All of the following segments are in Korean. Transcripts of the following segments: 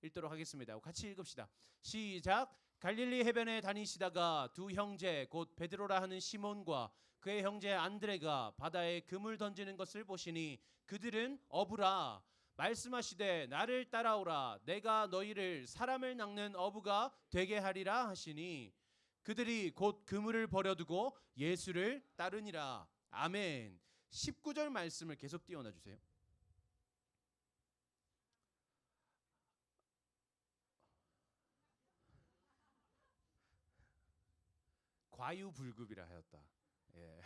읽도록 하겠습니다. 같이 읽읍시다. 시작. 갈릴리 해변에 다니시다가 두 형제 곧 베드로라 하는 시몬과 그의 형제 안드레가 바다에 금을 던지는 것을 보시니 그들은 어부라. 말씀하시되 나를 따라오라. 내가 너희를 사람을 낚는 어부가 되게 하리라 하시니 그들이 곧 그물을 버려두고 예수를 따르니라. 아멘. 19절 말씀을 계속 띄워놔 주세요. 과유불급이라 하였다. 예.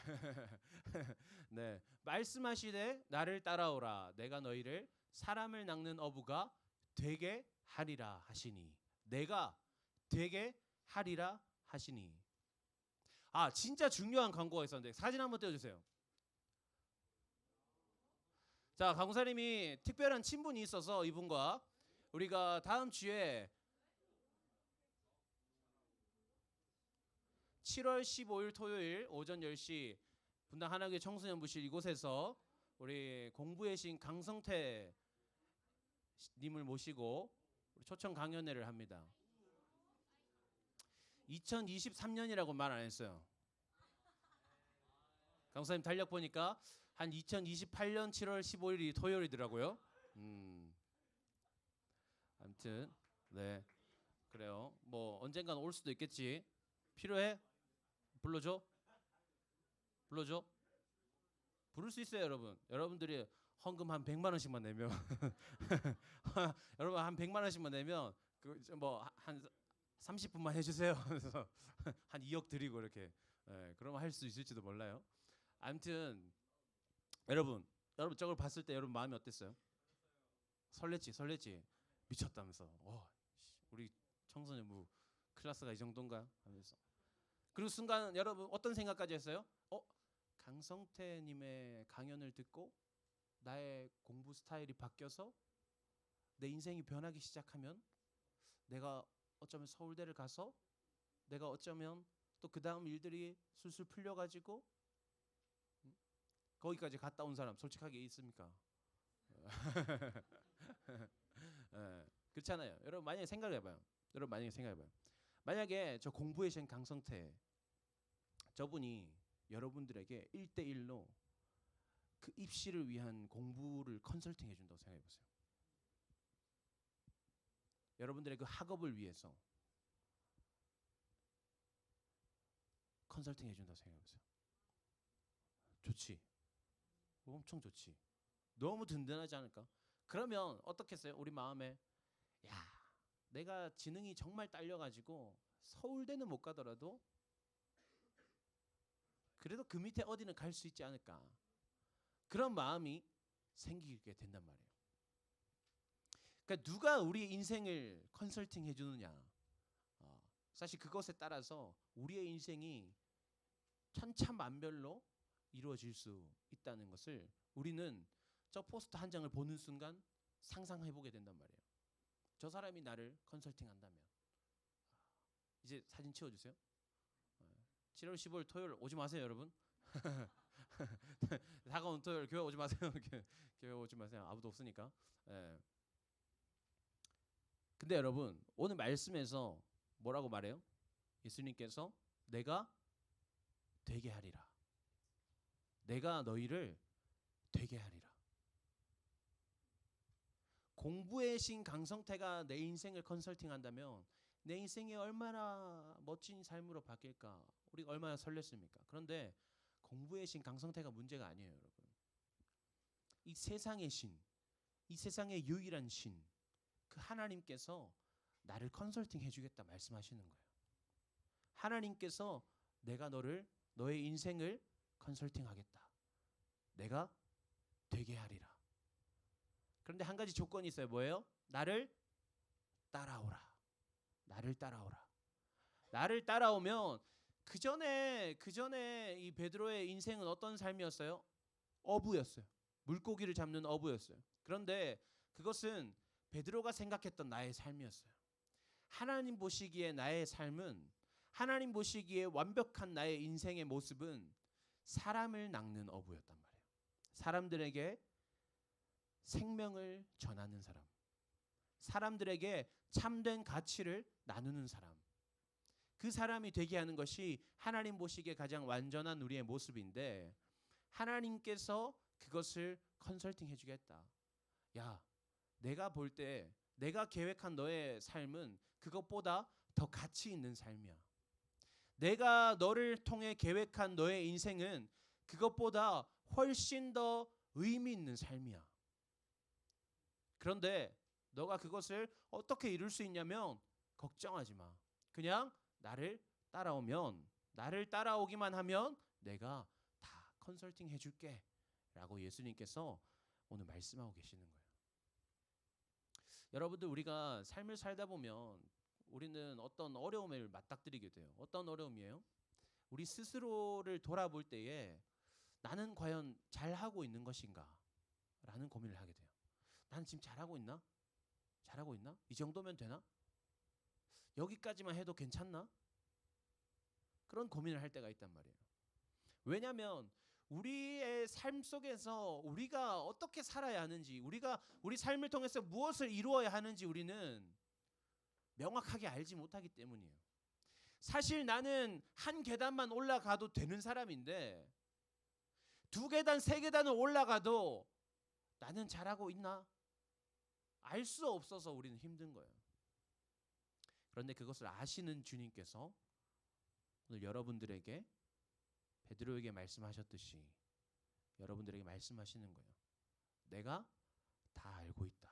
네. 말씀하시되 나를 따라오라. 내가 너희를 사람을 낚는 어부가 되게 하리라 하시니. 내가 되게 하리라 하시니. 아, 진짜 중요한 광고가 있었는데 사진 한번 띄워주세요. 자, 강사님이 특별한 친분이 있어서 이분과 우리가 다음 주에 7월 15일 토요일 오전 10시 분당 하나교회 청소년부실 이곳에서 우리 공부의 신 강성태 님을 모시고 우리 초청 강연회를 합니다. 2023년이라고 말 안 했어요. 강사님 달력 보니까 한 2028년 7월 15일이 토요일이더라고요. 아무튼 네, 그래요. 뭐 언젠간 올 수도 있겠지. 필요해? 불러줘? 불러줘? 부를 수 있어요, 여러분. 여러분들이 헌금 한 100만 원씩만 내면 여러분 한 100만 원씩만 내면 그 뭐 한 30분만 해주세요. 그래서 한 2억 드리고 이렇게 그러면 할 수 있을지도 몰라요. 아무튼 여러분 저걸 봤을 때 여러분 마음이 어땠어요? 설렜지 미쳤다면서. 우리 청소년부 클래스가 이 정도인가 하면서. 그리고 순간 여러분 어떤 생각까지 했어요? 강성태님의 강연을 듣고 나의 공부 스타일이 바뀌어서 내 인생이 변하기 시작하면 내가 어쩌면 서울대를 가서 내가 어쩌면 또 그 다음 일들이 술술 풀려가지고 거기까지 갔다 온 사람 솔직하게 있습니까? 그렇잖아요. 여러분 만약에 생각해봐요. 만약에 저 공부의 신 강성태 저분이 여러분들에게 1대1로 그 입시를 위한 공부를 컨설팅 해준다고 생각해보세요. 여러분들의 그 학업을 위해서 컨설팅 해준다고 생각해보세요. 좋지. 엄청 좋지. 너무 든든하지 않을까? 그러면 어떻겠어요? 우리 마음에 야, 내가 지능이 정말 딸려가지고 서울대는 못 가더라도 그래도 그 밑에 어디는 갈 수 있지 않을까? 그런 마음이 생기게 된단 말이에요. 그러니까 누가 우리의 인생을 컨설팅 해주느냐, 사실 그것에 따라서 우리의 인생이 천차만별로 이루어질 수 있다는 것을 우리는 저 포스터 한 장을 보는 순간 상상해보게 된단 말이에요. 저 사람이 나를 컨설팅한다면. 이제 사진 치워주세요. 7월 15일 토요일 오지 마세요, 여러분. 다가온 토요일 교회 오지 마세요. 교회 오지 마세요. 아무도 없으니까. 근데 여러분 오늘 말씀에서 뭐라고 말해요? 예수님께서 내가 되게 하리라. 내가 너희를 되게 하리라. 공부의 신 강성태가 내 인생을 컨설팅한다면 내 인생이 얼마나 멋진 삶으로 바뀔까? 우리가 얼마나 설렜습니까? 그런데 공부의 신 강성태가 문제가 아니에요, 여러분. 이 세상의 신, 이 세상의 유일한 신, 그 하나님께서 나를 컨설팅 해주겠다 말씀하시는 거예요. 하나님께서 내가 너의 인생을 컨설팅하겠다. 내가 되게 하리라. 그런데 한 가지 조건이 있어요. 뭐예요? 나를 따라오라. 나를 따라오라. 나를 따라오면 그 전에 이 베드로의 인생은 어떤 삶이었어요? 어부였어요. 물고기를 잡는 어부였어요. 그런데 그것은 베드로가 생각했던 나의 삶이었어요. 하나님 보시기에 나의 삶은, 하나님 보시기에 완벽한 나의 인생의 모습은 사람을 낚는 어부였단 말이에요. 사람들에게 생명을 전하는 사람, 사람들에게 참된 가치를 나누는 사람. 그 사람이 되게 하는 것이 하나님 보시기에 가장 완전한 우리의 모습인데 하나님께서 그것을 컨설팅 해주겠다. 야, 내가 볼 때 내가 계획한 너의 삶은 그것보다 더 가치 있는 삶이야. 내가 너를 통해 계획한 너의 인생은 그것보다 훨씬 더 의미 있는 삶이야. 그런데 너가 그것을 어떻게 이룰 수 있냐면 걱정하지 마. 그냥 나를 따라오기만 하면 내가 다 컨설팅 해줄게 라고 예수님께서 오늘 말씀하고 계시는 거예요. 여러분들, 우리가 삶을 살다 보면 우리는 어떤 어려움을 맞닥뜨리게 돼요. 어떤 어려움이에요? 우리 스스로를 돌아볼 때에 나는 과연 잘하고 있는 것인가? 라는 고민을 하게 돼요. 나는 지금 잘하고 있나? 잘하고 있나? 이 정도면 되나? 여기까지만 해도 괜찮나? 그런 고민을 할 때가 있단 말이에요. 왜냐하면 우리의 삶 속에서 우리가 어떻게 살아야 하는지, 우리 삶을 통해서 무엇을 이루어야 하는지 우리는 명확하게 알지 못하기 때문이에요. 사실 나는 한 계단만 올라가도 되는 사람인데 2계단, 3계단을 올라가도 나는 잘하고 있나? 알 수 없어서 우리는 힘든 거예요. 그런데 그것을 아시는 주님께서 오늘 여러분들에게 베드로에게 말씀하셨듯이 여러분들에게 말씀하시는 거예요. 내가 다 알고 있다.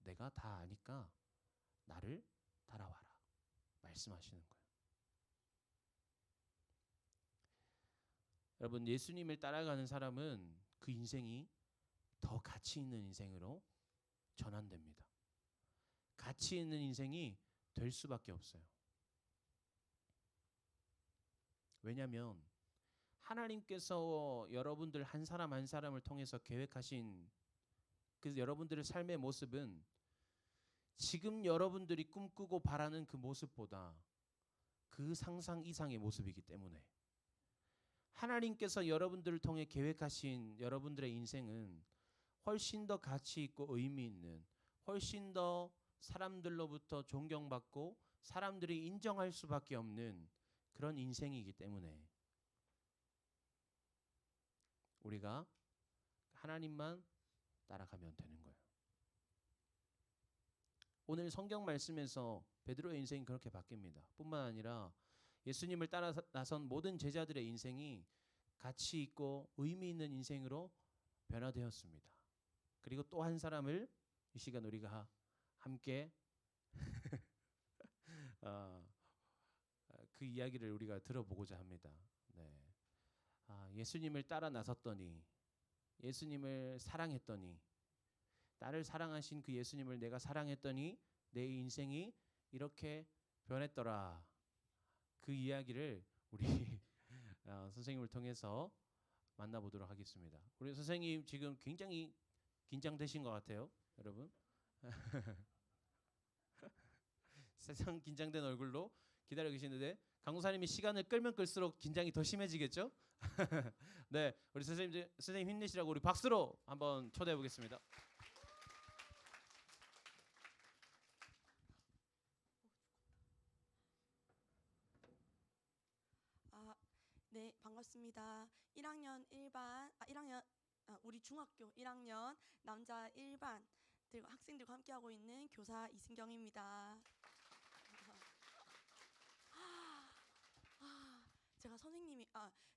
내가 다 아니까 나를 따라와라. 말씀하시는 거예요. 여러분, 예수님을 따라가는 사람은 그 인생이 더 가치 있는 인생으로 전환됩니다. 가치 있는 인생이 될 수밖에 없어요. 왜냐하면 하나님께서 여러분들 한 사람 한 사람을 통해서 계획하신 그 여러분들의 삶의 모습은 지금 여러분들이 꿈꾸고 바라는 그 모습보다 그 상상 이상의 모습이기 때문에 하나님께서 여러분들을 통해 계획하신 여러분들의 인생은 훨씬 더 가치 있고 의미 있는, 훨씬 더 사람들로부터 존경받고 사람들이 인정할 수밖에 없는 그런 인생이기 때문에 우리가 하나님만 따라가면 되는 거예요. 오늘 성경 말씀에서 베드로의 인생이 그렇게 바뀝니다. 뿐만 아니라 예수님을 따라 나선 모든 제자들의 인생이 가치 있고 의미 있는 인생으로 변화되었습니다. 그리고 또 한 사람을 이 시간 우리가 함께 그 이야기를 우리가 들어보고자 합니다. 네. 예수님을 따라 나섰더니, 예수님을 사랑했더니, 나를 사랑하신 그 예수님을 내가 사랑했더니 내 인생이 이렇게 변했더라. 그 이야기를 우리 선생님을 통해서 만나보도록 하겠습니다. 우리 선생님 지금 굉장히 긴장되신 것 같아요, 여러분. 세상 긴장된 얼굴로 기다려 계시는데 강도사님이 시간을 끌면 끌수록 긴장이 더 심해지겠죠? 네, 우리 선생님 힘내시라고 우리 박수로 한번 초대해 보겠습니다. 네, 반갑습니다. 1학년 1반, 우리 중학교 1학년 남자 1반 학생들과 함께하고 있는 교사 이승경입니다.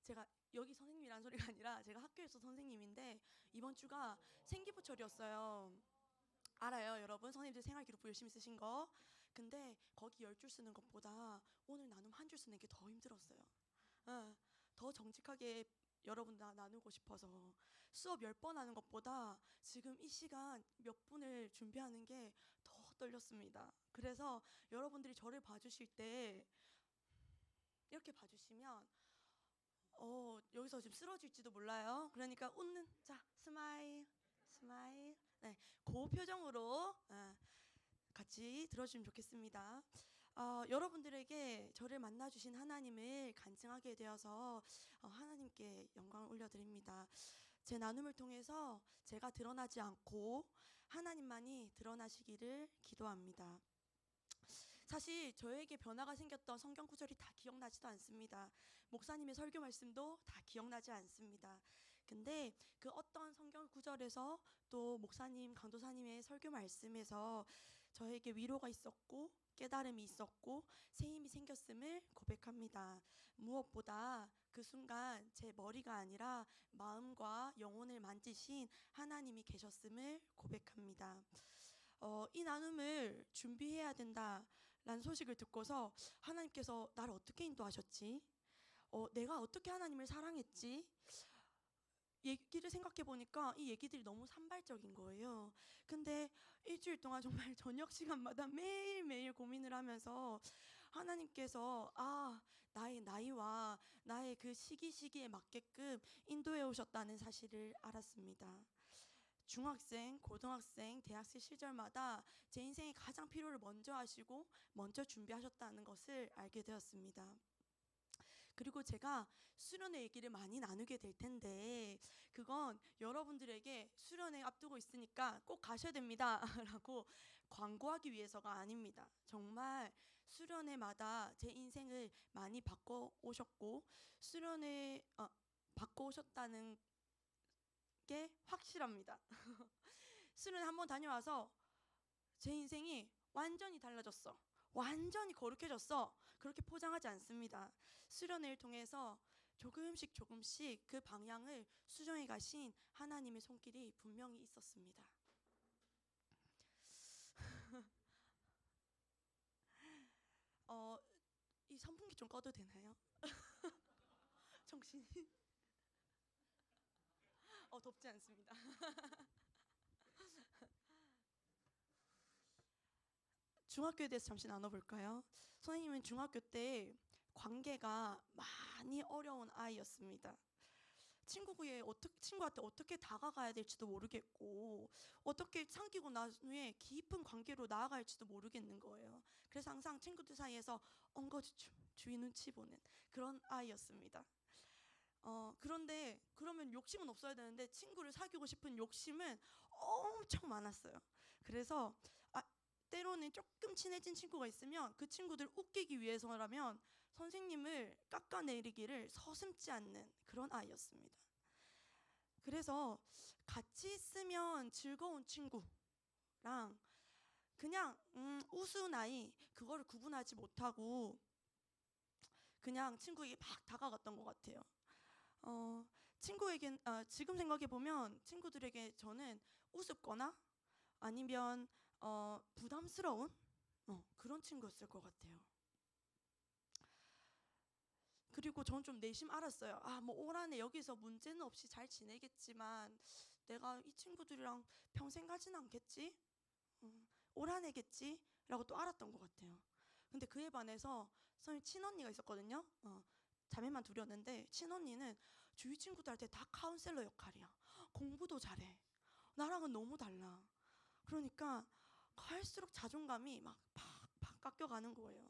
제가 여기 선생님이란 소리가 아니라 제가 학교에서 선생님인데 이번 주가 생기부철이었어요. 알아요, 여러분? 선생님들 생활기록부 열심히 쓰신 거. 근데 거기 10줄 쓰는 것보다 오늘 나눔 한 줄 쓰는 게 더 힘들었어요. 더 정직하게 여러분 나누고 싶어서 수업 10번 하는 것보다 지금 이 시간 몇 분을 준비하는 게 더 떨렸습니다. 그래서 여러분들이 저를 봐주실 때 이렇게 봐주시면 여기서 지금 쓰러질지도 몰라요. 그러니까 웃는, 자, 스마일, 스마일. 네, 그 표정으로 같이 들어주시면 좋겠습니다. 여러분들에게 저를 만나주신 하나님을 간증하게 되어서 하나님께 영광을 올려드립니다. 제 나눔을 통해서 제가 드러나지 않고 하나님만이 드러나시기를 기도합니다. 사실 저에게 변화가 생겼던 성경 구절이 다 기억나지도 않습니다. 목사님의 설교 말씀도 다 기억나지 않습니다. 근데 그 어떤 성경 구절에서 또 목사님, 강도사님의 설교 말씀에서 저에게 위로가 있었고 깨달음이 있었고 새 힘이 생겼음을 고백합니다. 무엇보다 그 순간 제 머리가 아니라 마음과 영혼을 만지신 하나님이 계셨음을 고백합니다. 이 나눔을 준비해야 된다라는 소식을 듣고서 하나님께서 나를 어떻게 인도하셨지? 내가 어떻게 하나님을 사랑했지? 얘기를 생각해 보니까 이 얘기들이 너무 산발적인 거예요. 근데 일주일 동안 정말 저녁 시간마다 매일매일 고민을 하면서 하나님께서 나의 나이와 나의 그 시기에 맞게끔 인도해 오셨다는 사실을 알았습니다. 중학생, 고등학생, 대학생 시절마다 제 인생의 가장 필요를 먼저 하시고 먼저 준비하셨다는 것을 알게 되었습니다. 그리고 제가 수련회 얘기를 많이 나누게 될 텐데 그건 여러분들에게 수련회 앞두고 있으니까 꼭 가셔야 됩니다 라고 광고하기 위해서가 아닙니다. 정말 수련회마다 제 인생을 많이 바꿔 오셨고 수련회 바꿔 오셨다는 게 확실합니다. 수련회 한번 다녀와서 제 인생이 완전히 달라졌어. 완전히 거룩해졌어. 그렇게 포장하지 않습니다. 수련회를 통해서 조금씩 그 방향을 수정해 가신 하나님의 손길이 분명히 있었습니다. 이 선풍기 좀 꺼도 되나요? 정신이 덥지 않습니다. 중학교에 대해서 잠시 나눠볼까요? 선생님은 중학교 때 관계가 많이 어려운 아이였습니다. 친구한테 어떻게 다가가야 될지도 모르겠고 어떻게 삼키고 난 후에 깊은 관계로 나아갈지도 모르겠는 거예요. 그래서 항상 친구들 사이에서 엉거주춤 주위 눈치 보는 그런 아이였습니다. 그런데 그러면 욕심은 없어야 되는데 친구를 사귀고 싶은 욕심은 엄청 많았어요. 그래서 때로는 조금 친해진 친구가 있으면 그 친구들 웃기기 위해서라면 선생님을 깎아내리기를 서슴지 않는 그런 아이였습니다. 그래서 같이 있으면 즐거운 친구랑 그냥 우스운 아이 그거를 구분하지 못하고 그냥 친구에게 막 다가갔던 것 같아요. 지금 생각해 보면 친구들에게 저는 우습거나 아니면 부담스러운 그런 친구였을 것 같아요. 그리고 전 좀 내심 알았어요. 뭐 올 한해 여기서 문제는 없이 잘 지내겠지만 내가 이 친구들이랑 평생 가진 않겠지? 올 한해겠지? 라고 또 알았던 것 같아요. 근데 그에 반해서 선생님 친언니가 있었거든요. 자매만 둘이었는데 친언니는 주위 친구들한테 다 카운셀러 역할이야. 공부도 잘해. 나랑은 너무 달라. 그러니까 갈수록 자존감이 막 팍팍 깎여가는 거예요.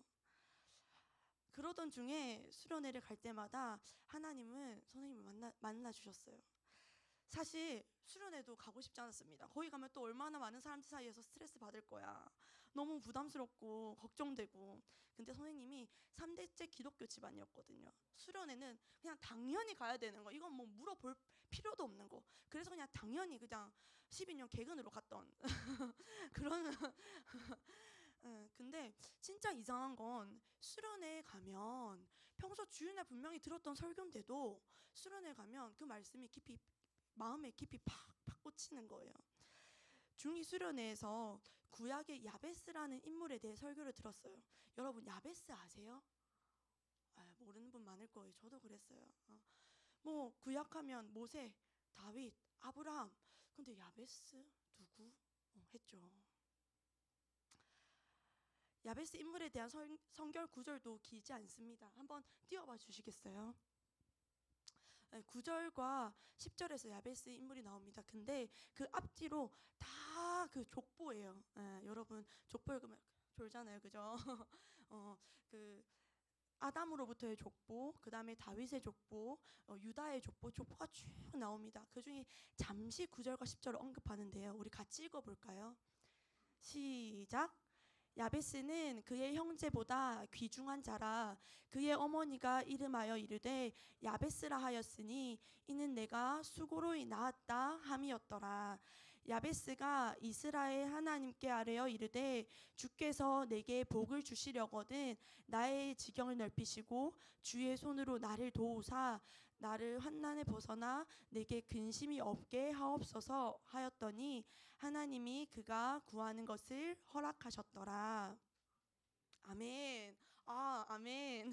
그러던 중에 수련회를 갈 때마다 하나님은 선생님을 만나 주셨어요. 사실 수련회도 가고 싶지 않았습니다. 거기 가면 또 얼마나 많은 사람들 사이에서 스트레스 받을 거야. 너무 부담스럽고 걱정되고. 근데 선생님이 3대째 기독교 집안이었거든요. 수련회는 그냥 당연히 가야 되는 거. 이건 뭐 물어볼 필요도 없는 거. 그래서 그냥 당연히 그냥 12년 개근으로 갔던 그런 근데 진짜 이상한 건 수련회에 가면 평소 주일날 분명히 들었던 설교인데도 수련회 가면 그 말씀이 마음에 깊이 팍팍 꽂히는 거예요. 중2 수련회에서 구약의 야베스라는 인물에 대해 설교를 들었어요. 여러분 야베스 아세요? 모르는 분 많을 거예요. 저도 그랬어요. 뭐 구약하면 모세, 다윗, 아브라함. 근데 야베스 누구? 했죠. 야베스 인물에 대한 성경 구절도 길지 않습니다. 한번 띄워봐 주시겠어요? 9절과 10절에서 야베스 인물이 나옵니다. 근데 그 앞뒤로 다 그 족보예요. 여러분 족보 읽으면 졸잖아요, 그죠? 그 아담으로부터의 족보, 그 다음에 다윗의 족보, 유다의 족보, 족보가 쭉 나옵니다. 그 중에 잠시 9절과 10절을 언급하는데요. 우리 같이 읽어볼까요? 시작. 야베스는 그의 형제보다 귀중한 자라. 그의 어머니가 이름하여 이르되 야베스라 하였으니 이는 내가 수고로이 낳았다 함이었더라. 야베스가 이스라엘 하나님께 아뢰어 이르되 주께서 내게 복을 주시려거든 나의 지경을 넓히시고 주의 손으로 나를 도우사 나를 환난에 벗어나 내게 근심이 없게 하옵소서 하였더니 하나님이 그가 구하는 것을 허락하셨더라. 아멘. 아멘.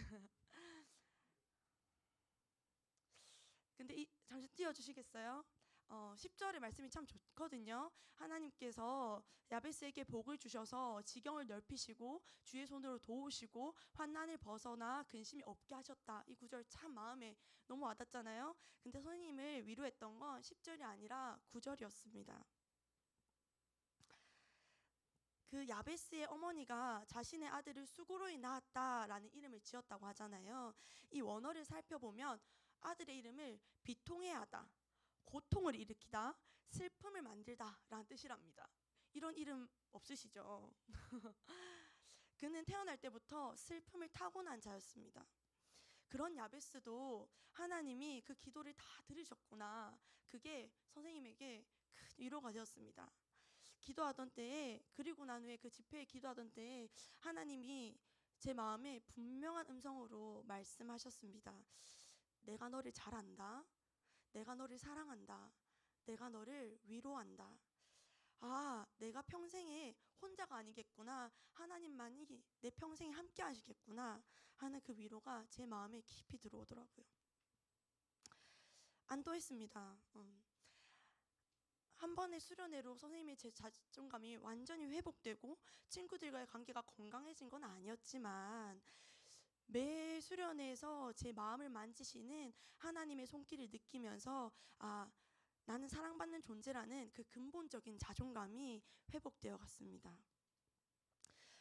근데 잠시 띄워주시겠어요? 10절의 말씀이 참 좋거든요. 하나님께서 야베스에게 복을 주셔서 지경을 넓히시고 주의 손으로 도우시고 환난을 벗어나 근심이 없게 하셨다. 이 구절 참 마음에 너무 와닿잖아요. 근데 선생님을 위로했던 건 10절이 아니라 9절이었습니다. 그 야베스의 어머니가 자신의 아들을 수고로이 낳았다라는 이름을 지었다고 하잖아요. 이 원어를 살펴보면 아들의 이름을 비통해하다, 고통을 일으키다, 슬픔을 만들다라는 뜻이랍니다. 이런 이름 없으시죠? 그는 태어날 때부터 슬픔을 타고난 자였습니다. 그런 야베스도 하나님이 그 기도를 다 들으셨구나. 그게 선생님에게 큰 위로가 되었습니다. 기도하던 때에, 그리고 난 후에 그 집회에 기도하던 때에 하나님이 제 마음에 분명한 음성으로 말씀하셨습니다. 내가 너를 잘 안다. 내가 너를 사랑한다. 내가 너를 위로한다. 내가 평생에 혼자가 아니겠구나. 하나님만이 내 평생에 함께 하시겠구나 하는 그 위로가 제 마음에 깊이 들어오더라고요. 안도했습니다. 한 번의 수련회로 선생님의 제 자존감이 완전히 회복되고 친구들과의 관계가 건강해진 건 아니었지만 매 수련회에서 제 마음을 만지시는 하나님의 손길을 느끼면서 나는 사랑받는 존재라는 그 근본적인 자존감이 회복되어 갔습니다.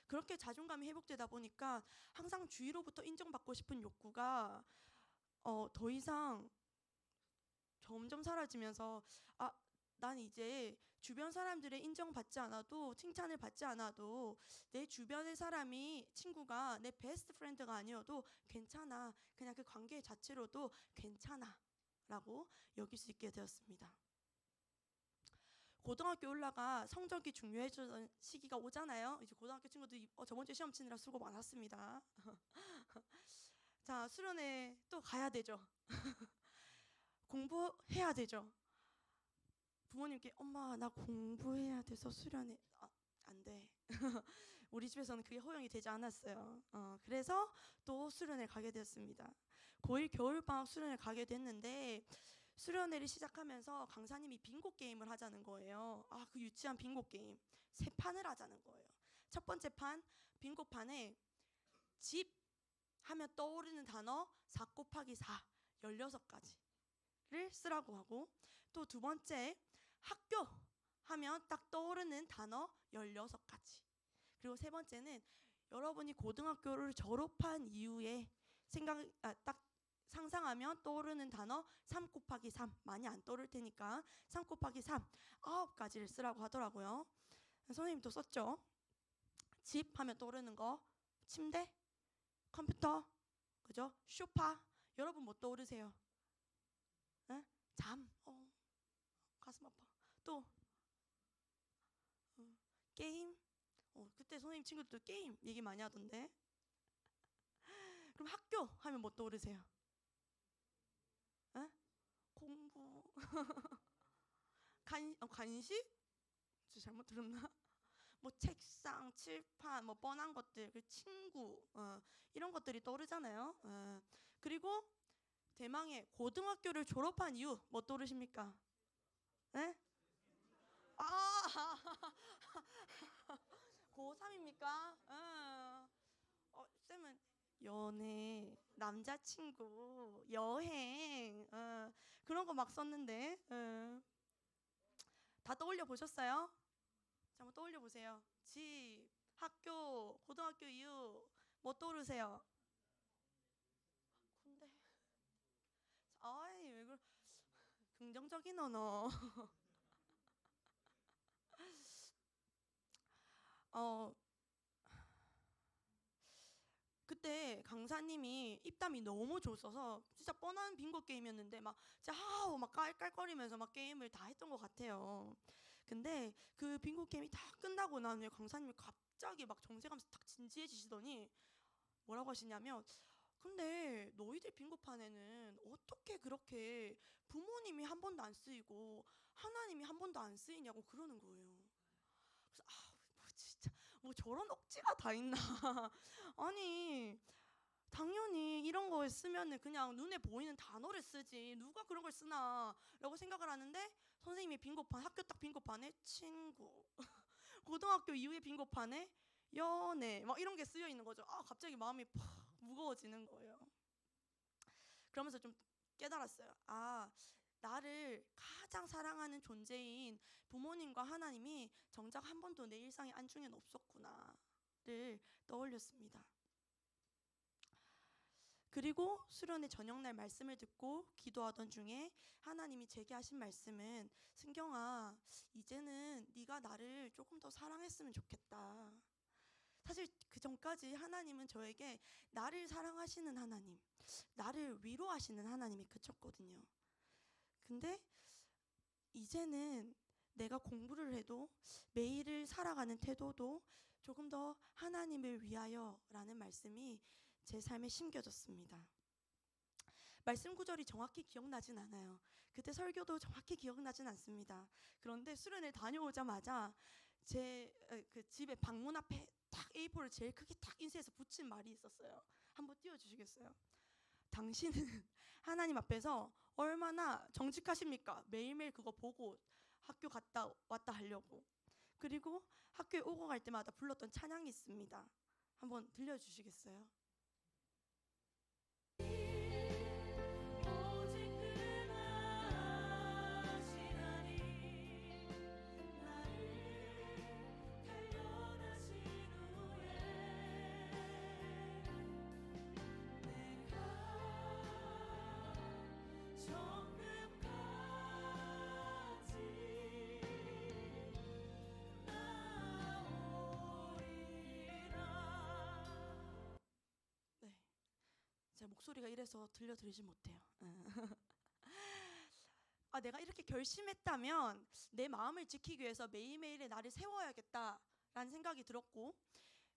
그렇게 자존감이 회복되다 보니까 항상 주위로부터 인정받고 싶은 욕구가 더 이상 점점 사라지면서 난 이제 주변 사람들의 인정받지 않아도 칭찬을 받지 않아도 내 주변의 사람이 친구가 내 베스트 프렌드가 아니어도 괜찮아. 그냥 그 관계 자체로도 괜찮아 라고 여길 수 있게 되었습니다. 고등학교 올라가 성적이 중요해지던 시기가 오잖아요. 이제 고등학교 친구들이 저번 주에 시험 치느라 수고 많았습니다. 자, 수련회 또 가야 되죠. 공부해야 되죠. 부모님께 엄마 나 공부해야 돼서 수련회 안 돼. 우리 집에서는 그게 허용이 되지 않았어요. 그래서 또 수련회 가게 되었습니다. 고1 겨울방학 수련회 가게 됐는데 수련회를 시작하면서 강사님이 빙고 게임을 하자는 거예요. 그 유치한 빙고 게임. 3판을 하자는 거예요. 첫 번째 판 빙고판에 집 하면 떠오르는 단어 4 곱하기 4 16가지를 쓰라고 하고 또 두 번째 학교 하면 딱 떠오르는 단어 16가지. 그리고 세 번째는 여러분이 고등학교를 졸업한 이후에 딱 상상하면 떠오르는 단어 3 곱하기 3 많이 안 떠오를 테니까 3 곱하기 3 9가지를 쓰라고 하더라고요. 선생님도 썼죠. 집 하면 떠오르는 거 침대, 컴퓨터, 그죠? 소파. 여러분 뭐 떠오르세요? 네? 잠. 가슴 아파. 또 게임. 그때 선생님 친구들도 게임 얘기 많이 하던데. 그럼 학교 하면 뭐 떠오르세요? 에? 공부. 간식? 저 잘못 들었나? 뭐 책상, 칠판, 뭐 뻔한 것들, 그 친구, 이런 것들이 떠오르잖아요. 그리고 대망의 고등학교를 졸업한 이후 뭐 떠오르십니까? 네? 고3입니까? 쌤은 연애, 남자친구, 여행 그런 거 막 썼는데 다 떠올려 보셨어요? 자, 한번 떠올려 보세요. 집, 학교, 고등학교 이후 뭐 떠오르세요? 긍정적인 언어. 어, 그때 강사님이 입담이 너무 좋으셔서 진짜 뻔한 빙고 게임이었는데 막 진짜 하하고 막 깔깔거리면서 막 게임을 다 했던 것 같아요. 근데 그 빙고 게임이 다 끝나고 난 후에 강사님이 갑자기 막 정색하면서 딱 진지해지시더니 뭐라고 하시냐면, 근데 너희들 빙고판에는 어떻게 그렇게 부모님이 한 번도 안 쓰이고 하나님이 한 번도 안 쓰이냐고 그러는 거예요. 그래서 뭐 진짜 뭐 저런 억지가 다 있나. 아니 당연히 이런 거에 쓰면은 그냥 눈에 보이는 단어를 쓰지 누가 그런 걸 쓰나라고 생각을 하는데, 선생님이 빙고판 학교 딱 빙고판에 친구, 고등학교 이후에 빙고판에 연애 막 이런 게 쓰여 있는 거죠. 갑자기 마음이 팍 무거워지는 거예요. 그러면서 좀 깨달았어요. 나를 가장 사랑하는 존재인 부모님과 하나님이 정작 한 번도 내 일상의 안중에는 없었구나를 떠올렸습니다. 그리고 수련회 저녁날 말씀을 듣고 기도하던 중에 하나님이 제게 하신 말씀은, 승경아, 이제는 네가 나를 조금 더 사랑했으면 좋겠다. 사실 그 전까지 하나님은 저에게 나를 사랑하시는 하나님, 나를 위로하시는 하나님이 그쳤거든요. 근데 이제는 내가 공부를 해도 매일을 살아가는 태도도 조금 더 하나님을 위하여라는 말씀이 제 삶에 심겨졌습니다. 말씀 구절이 정확히 기억나진 않아요. 그때 설교도 정확히 기억나진 않습니다. 그런데 수련회 다녀오자마자 제 그 집에 방문 앞에 딱 A4를 제일 크게 딱 인쇄해서 붙인 말이 있었어요. 한번 띄워주시겠어요? 당신은 하나님 앞에서 얼마나 정직하십니까? 매일매일 그거 보고 학교 갔다 왔다 하려고. 그리고 학교에 오고 갈 때마다 불렀던 찬양이 있습니다. 한번 들려주시겠어요? 네, 제 목소리가 이래서 들려드리지 못해요. 내가 이렇게 결심했다면 내 마음을 지키기 위해서 매일매일의 나를 세워야겠다라는 생각이 들었고,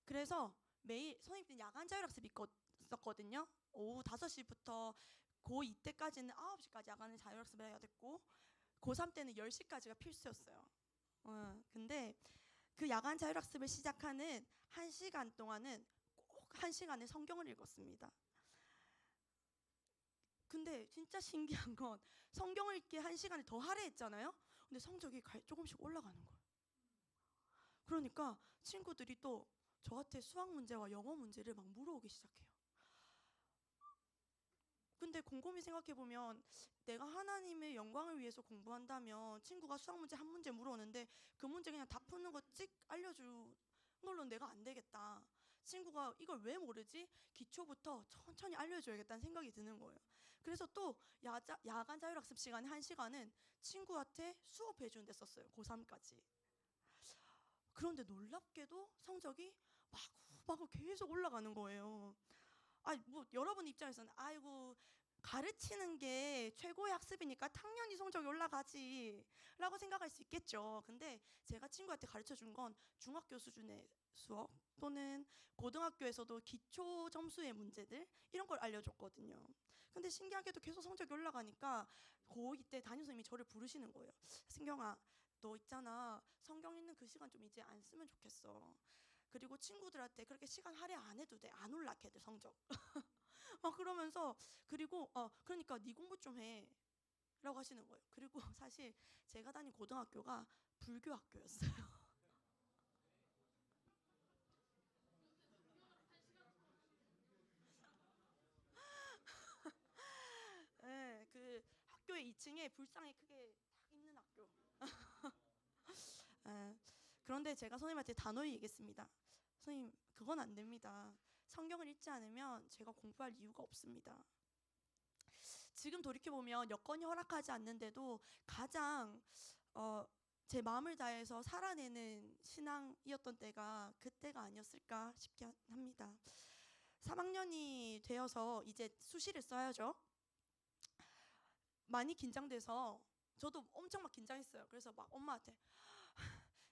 그래서 매일 선생님 야간 자율학습이 있었거든요. 오후 5시부터 고2 때까지는 9시까지 야간 자율학습을 해야 됐고, 고3 때는 10시까지가 필수였어요. 근데 그 야간 자율학습을 시작하는 1시간 동안은 꼭 1시간의 성경을 읽었습니다. 근데 진짜 신기한 건 성경을 읽기 1시간을 더 하래 했잖아요. 근데 성적이 조금씩 올라가는 거예요. 그러니까 친구들이 또 저한테 수학 문제와 영어 문제를 막 물어오기 시작해요. 근데 곰곰이 생각해보면 내가 하나님의 영광을 위해서 공부한다면 친구가 수학 문제 한 문제 물어오는데 그 문제 그냥 다 푸는 거 찍 알려주는 걸로 내가 안 되겠다. 친구가 이걸 왜 모르지? 기초부터 천천히 알려줘야겠다는 생각이 드는 거예요. 그래서 또 야간 자율학습 시간에 1시간은 친구한테 수업해주는 데 썼어요. 고3까지. 그런데 놀랍게도 성적이 마구 계속 올라가는 거예요. 뭐 여러분 입장에서는 아이고 가르치는 게 최고의 학습이니까 당연히 성적이 올라가지 라고 생각할 수 있겠죠. 근데 제가 친구한테 가르쳐 준 건 중학교 수준의 수업 또는 고등학교에서도 기초 점수의 문제들 이런 걸 알려줬거든요. 근데 신기하게도 계속 성적이 올라가니까 고2 때 담임선생님이 저를 부르시는 거예요. 승경아, 너 있잖아, 성경 읽는 그 시간 좀 이제 안 쓰면 좋겠어. 그리고 친구들한테 그렇게 시간 할애 안 해도 돼. 안 올라게 돼 성적. 그러면서 그리고 그러니까 네 공부 좀 해 라고 하시는 거예요. 그리고 사실 제가 다닌 고등학교가 불교 학교였어요. 네, 그 학교의 2층에 불상이 크게 딱 있는 학교. 네, 그런데 제가 선생님한테 단호히 얘기했습니다. 선생님, 그건 안 됩니다. 성경을 읽지 않으면 제가 공부할 이유가 없습니다. 지금 돌이켜 보면 여건이 허락하지 않는데도 가장 제 마음을 다해서 살아내는 신앙이었던 때가 그때가 아니었을까 싶긴 합니다. 3학년이 되어서 이제 수시를 써야죠. 많이 긴장돼서 저도 엄청 막 긴장했어요. 그래서 막 엄마한테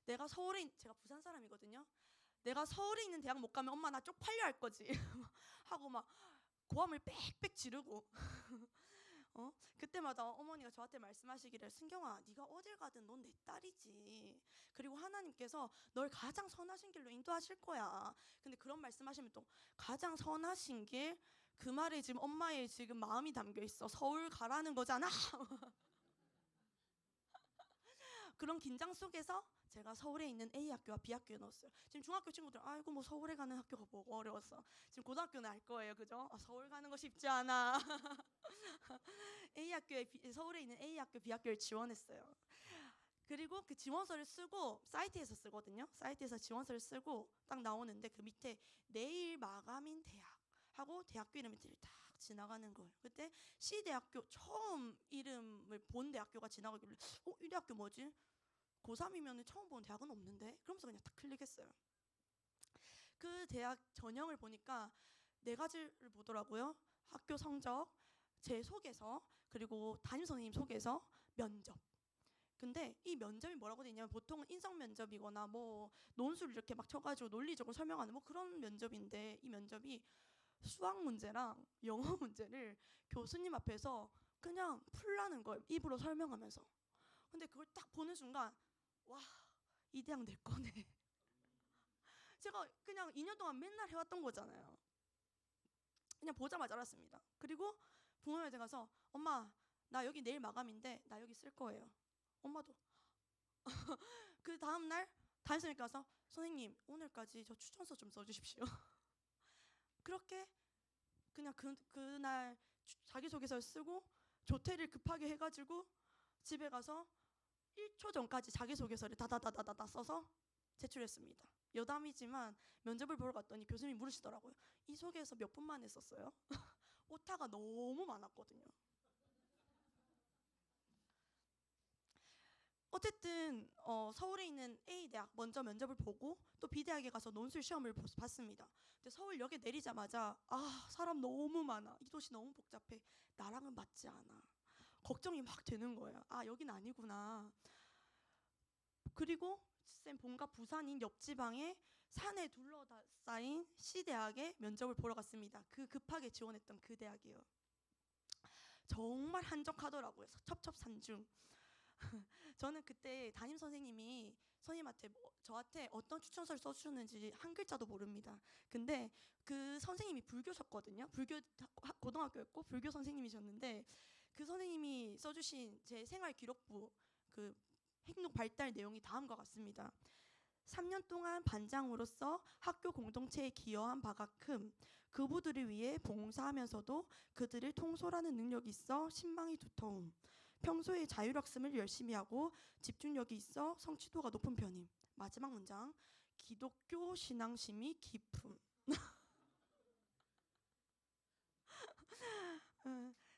내가 제가 부산 사람이거든요. 내가 서울에 있는 대학 못 가면 엄마 나 쪽팔려 할 거지 하고 막 고함을 빽빽 지르고 그때마다 어머니가 저한테 말씀하시기를 승경아 네가 어딜 가든 넌 내 딸이지. 그리고 하나님께서 널 가장 선하신 길로 인도하실 거야. 근데 그런 말씀하시면 또 가장 선하신 길 그 말에 지금 엄마의 지금 마음이 담겨 있어. 서울 가라는 거잖아. 그런 긴장 속에서 제가 서울에 있는 A 학교와 B 학교에 넣었어요. 지금 중학교 친구들 아이고 뭐 서울에 가는 학교가 뭐가 어려웠어. 지금 고등학교는 알 거예요, 그죠? 서울 가는 거 쉽지 않아. 서울에 있는 A 학교, B 학교를 지원했어요. 그리고 그 지원서를 쓰고 사이트에서 쓰거든요. 사이트에서 지원서를 쓰고 딱 나오는데 그 밑에 내일 마감인 대학 하고 대학교 이름들이 딱 지나가는 거예요. 그때 C대학교 처음 이름을 본 대학교가 지나가길래 이 대학교 뭐지? 고3이면 처음 본 대학은 없는데? 그러면서 그냥 딱 클릭했어요. 그 대학 전형을 보니까 4가지를 보더라고요. 학교 성적, 제 소개서, 그리고 담임선생님 소개서, 면접. 근데 이 면접이 뭐라고 돼 있냐면 보통은 인성 면접이거나 뭐 논술 이렇게 막 쳐가지고 논리적으로 설명하는 뭐 그런 면접인데 이 면접이 수학 문제랑 영어 문제를 교수님 앞에서 그냥 풀라는 거예요. 입으로 설명하면서. 근데 그걸 딱 보는 순간 와, 이 대학 내 거네. 제가 그냥 2년 동안 맨날 해왔던 거잖아요. 그냥 보자마자 알았습니다. 그리고 부모님한테 가서 엄마 나 여기 내일 마감인데 나 여기 쓸 거예요. 엄마도 그 다음날 담임선생님께 가서 선생님 오늘까지 저 추천서 좀 써주십시오. 그렇게 그냥 그날 자기소개서를 쓰고 조퇴를 급하게 해가지고 집에 가서 1초 전까지 자기소개서를 다다다다다 써서 제출했습니다. 여담이지만 면접을 보러 갔더니 교수님이 물으시더라고요. 이 소개서 몇 분 만에 썼어요? 오타가 너무 많았거든요. 어쨌든 서울에 있는 A대학 먼저 면접을 보고 또 B대학에 가서 논술 시험을 봤습니다. 근데 서울역에 내리자마자 사람 너무 많아. 이 도시 너무 복잡해. 나랑은 맞지 않아. 걱정이 막 되는 거예요. 여긴 아니구나. 그리고 쌤 본가 부산인 옆지방에 산에 둘러싸인 C대학에 면접을 보러 갔습니다. 그 급하게 지원했던 그 대학이에요. 정말 한적하더라고요. 첩첩산중. 저는 그때 담임 선생님이 선생님한테 저한테 어떤 추천서를 써주셨는지 한 글자도 모릅니다. 근데 그 선생님이 불교셨거든요. 불교 고등학교였고 불교 선생님이셨는데 그 선생님이 써주신 제 생활 기록부 그 행동 발달 내용이 다음과 같습니다. 3년 동안 반장으로서 학교 공동체에 기여한 바가 큼 그부들을 위해 봉사하면서도 그들을 통솔하는 능력이 있어 신망이 두터움. 평소에 자율학습을 열심히 하고 집중력이 있어 성취도가 높은 편임. 마지막 문장. 기독교 신앙심이 깊음.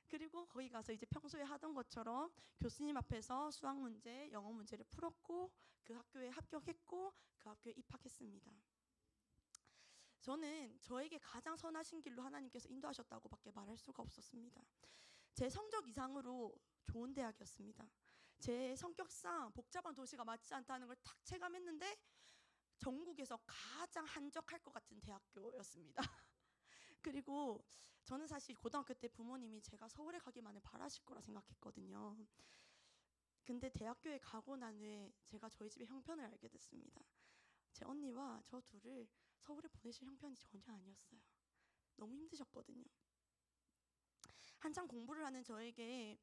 그리고 거기 가서 이제 평소에 하던 것처럼 교수님 앞에서 수학 문제, 영어 문제를 풀었고 그 학교에 합격했고 그 학교에 입학했습니다. 저는 저에게 가장 선하신 길로 하나님께서 인도하셨다고밖에 말할 수가 없었습니다. 제 성적 이상으로 좋은 대학이었습니다. 제 성격상 복잡한 도시가 맞지 않다는 걸 딱 체감했는데 전국에서 가장 한적할 것 같은 대학교였습니다. 그리고 저는 사실 고등학교 때 부모님이 제가 서울에 가기만을 바라실 거라 생각했거든요. 근데 대학교에 가고 난 후에 제가 저희 집의 형편을 알게 됐습니다. 제 언니와 저 둘을 서울에 보내실 형편이 전혀 아니었어요. 너무 힘드셨거든요. 한창 공부를 하는 저에게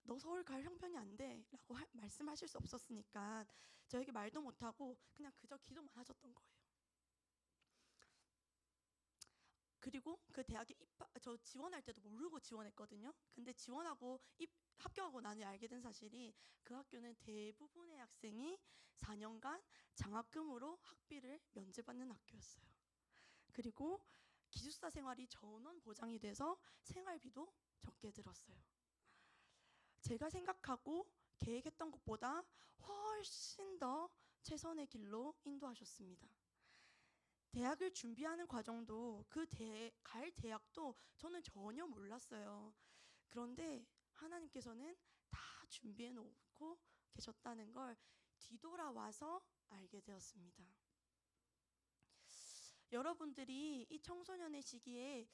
너 서울 갈 형편이 안 돼 라고 말씀하실 수 없었으니까 저에게 말도 못하고 그냥 그저 기도만 하셨던 거예요. 그리고 그 대학에 저 지원할 때도 모르고 지원했거든요. 근데 지원하고 합격하고 나니 알게 된 사실이 그 학교는 대부분의 학생이 4년간 장학금으로 학비를 면제받는 학교였어요. 그리고 기숙사 생활이 전원 보장이 돼서 생활비도 적게 들었어요. 제가 생각하고 계획했던 것보다 훨씬 더 최선의 길로 인도하셨습니다. 대학을 준비하는 과정도 갈 대학도 저는 전혀 몰랐어요. 그런데 하나님께서는 다 준비해 놓고 계셨다는 걸 뒤돌아와서 알게 되었습니다. 여러분들이 이 청소년의 시기에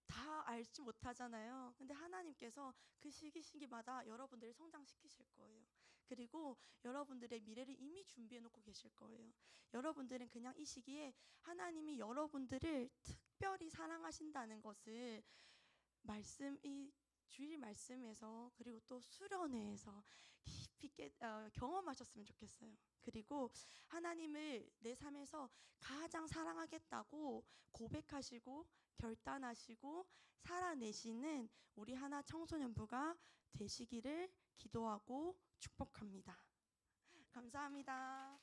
다 알지 못하잖아요. 근데 하나님께서 그 시기마다 여러분들을 성장시키실 거예요. 그리고 여러분들의 미래를 이미 준비해 놓고 계실 거예요. 여러분들은 그냥 이 시기에 하나님이 여러분들을 특별히 사랑하신다는 것을 이 주일 말씀에서 그리고 또 수련회에서 깊이 경험하셨으면 좋겠어요. 그리고 하나님을 내 삶에서 가장 사랑하겠다고 고백하시고 결단하시고 살아내시는 우리 하나 청소년부가 되시기를 기도하고 축복합니다. 감사합니다.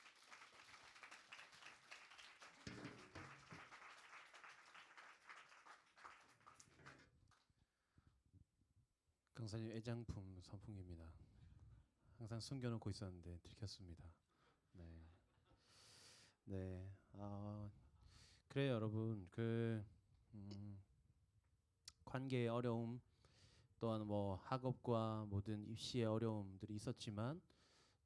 강사님 애장품 선풍기입니다. 항상 숨겨놓고 있었는데 들켰습니다. 네, 네. 그래요, 여러분. 관계의 어려움 또한 뭐 학업과 모든 입시의 어려움들이 있었지만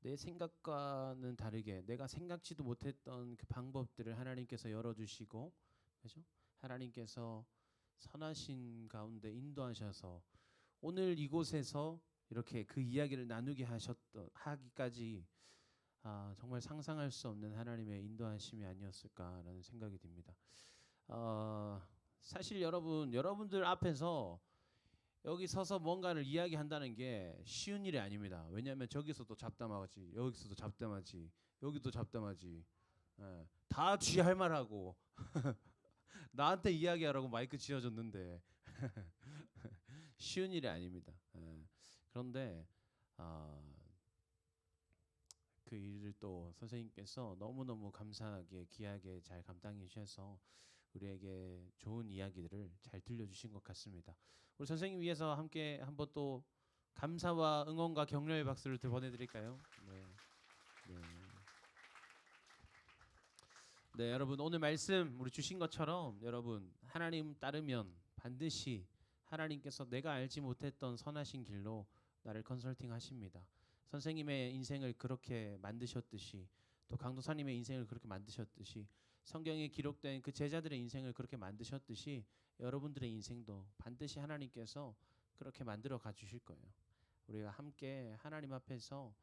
내 생각과는 다르게 내가 생각지도 못했던 그 방법들을 하나님께서 열어주시고, 그죠? 하나님께서 선하신 가운데 인도하셔서 오늘 이곳에서 이렇게 그 이야기를 나누게 하기까지 정말 상상할 수 없는 하나님의 인도하심이 아니었을까라는 생각이 듭니다. 사실 여러분들 앞에서 여기 서서 뭔가를 이야기한다는 게 쉬운 일이 아닙니다. 왜냐하면 저기서도 잡담하지, 여기서도 잡담하지, 여기도 잡담하지, 다 쥐할 말하고 나한테 이야기하라고 마이크 쥐어줬는데 쉬운 일이 아닙니다. 그런데 그 일을 또 선생님께서 너무너무 감사하게 귀하게 잘 감당해 주셔서 우리에게 좋은 이야기들을 잘 들려주신 것 같습니다. 우리 선생님 위해서 함께 한번 또 감사와 응원과 격려의 박수를 보내드릴까요? 네. 네. 네, 여러분 오늘 말씀 우리 주신 것처럼 여러분 하나님 따르면 반드시 하나님께서 내가 알지 못했던 선하신 길로 나를 컨설팅 하십니다. 선생님의 인생을 그렇게 만드셨듯이 또 강도사님의 인생을 그렇게 만드셨듯이 성경에 기록된 그 제자들의 인생을 그렇게 만드셨듯이 여러분들의 인생도 반드시 하나님께서 그렇게 만들어 가 주실 거예요. 우리가 함께 하나님 앞에서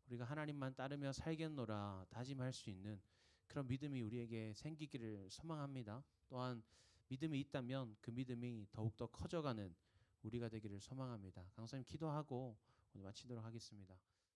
우리가 하나님만 따르며 살겠노라 다짐할 수 있는 그런 믿음이 우리에게 생기기를 소망합니다. 또한 믿음이 있다면 그 믿음이 더욱더 커져가는 우리가 되기를 소망합니다. 강사님 기도하고 오늘 마치도록 하겠습니다.